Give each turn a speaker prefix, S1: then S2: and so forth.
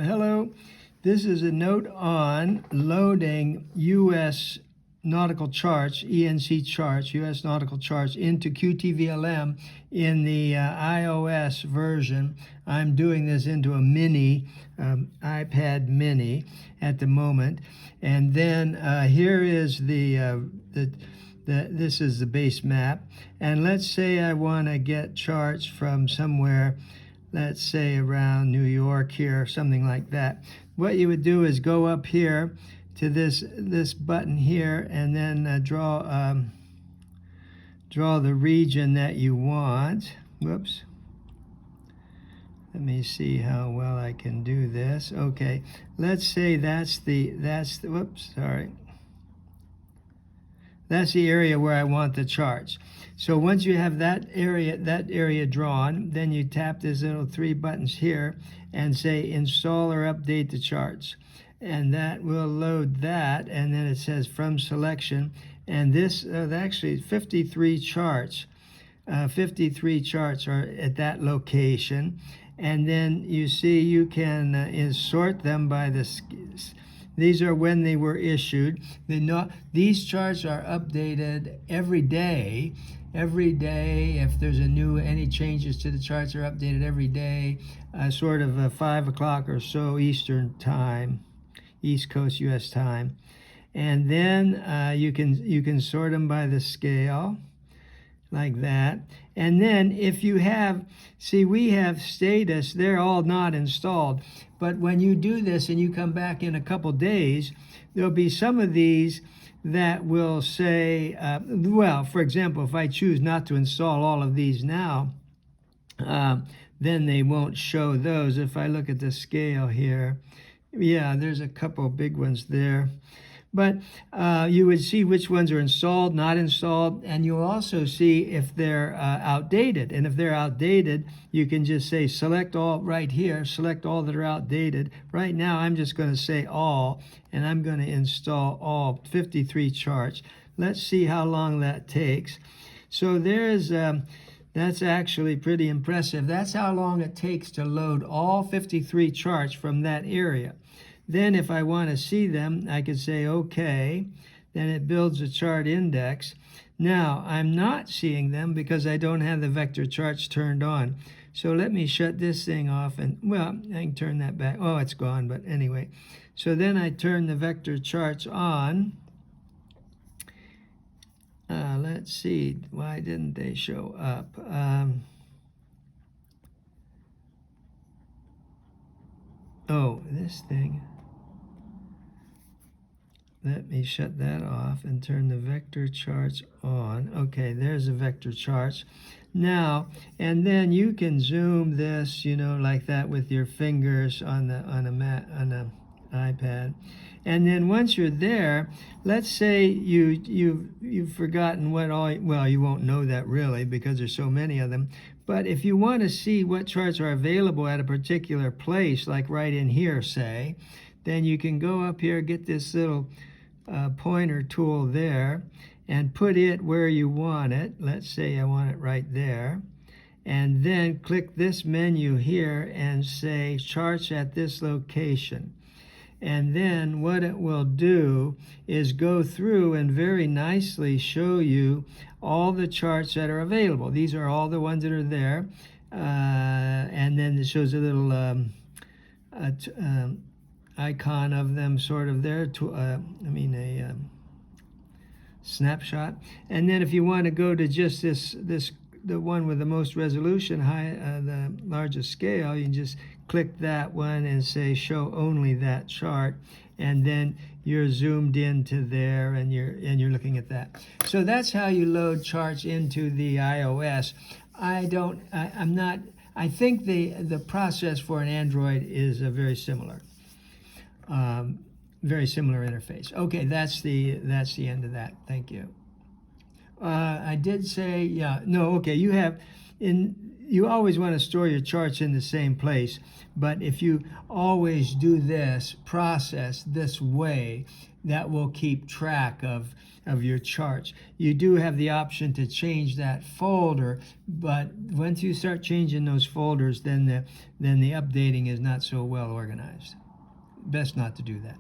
S1: Hello, this is a note on loading U.S. nautical charts, ENC charts, U.S. nautical charts into qtVlm in the iOS version. I'm doing this into a mini, iPad mini at the moment. And then here is this is the base map. And let's say I want to get charts from somewhere, let's say around New York here, something like that. What you would do is go up here to this button here, and then draw the region that you want. Whoops. Let me see how well I can do this. Okay, let's say that's the whoops, sorry. That's the area where I want the charts. So once you have that area drawn, then you tap these little three buttons here and say install or update the charts. And that will load that, and then it says from selection. And this actually 53 charts. 53 charts are at that location. And then you see you can sort them by the these are when they were issued. These charts are updated every day. Every day, if there's any changes to the charts are updated every day, sort of 5 o'clock or so Eastern time, East Coast U.S. time. And then you can sort them by the scale, like that. And then if you have, we have status, they're all not installed. But when you do this and you come back in a couple days, there'll be some of these that will say, well, for example, if I choose not to install all of these now, then they won't show those. If I look at the scale here, yeah, there's a couple big ones there. But you would see which ones are installed, not installed, and you'll also see if they're outdated. And if they're outdated, you can just say select all right here, select all that are outdated. Right now, I'm just going to say all, and I'm going to install all 53 charts. Let's see how long that takes. So that's actually pretty impressive. That's how long it takes to load all 53 charts from that area. Then if I want to see them, I could say OK. Then it builds a chart index. Now, I'm not seeing them because I don't have the vector charts turned on. So let me shut this thing off, and, well, I can turn that back. Oh, it's gone, but anyway. So then I turn the vector charts on. Let's see, why didn't they show up? Oh, this thing. Let me shut that off and turn the vector charts on. Okay, there's the vector charts. Now, and then you can zoom this, like that with your fingers on the iPad. And then once you're there, let's say you've forgotten well, you won't know that really because there's so many of them. But if you want to see what charts are available at a particular place, like right in here, say, then you can go up here, get this little pointer tool there, and put it where you want it. Let's say I want it right there. And then click this menu here and say charts at this location. And then what it will do is go through and very nicely show you all the charts that are available. These are all the ones that are there. And then it shows a little icon of them sort of there, a snapshot. And then if you want to go to just the one with the most resolution, the largest scale, you can just click that one and say show only that chart, and then you're zoomed into there and you're looking at that. So that's how you load charts into the iOS. I think the process for an Android is very similar. Very similar interface. Okay, that's the end of that. Thank you. I did say, yeah, no, okay, you have, you always want to store your charts in the same place, but if you always do this process this way, that will keep track of your charts. You do have the option to change that folder, but once you start changing those folders, then the updating is not so well organized. Best not to do that.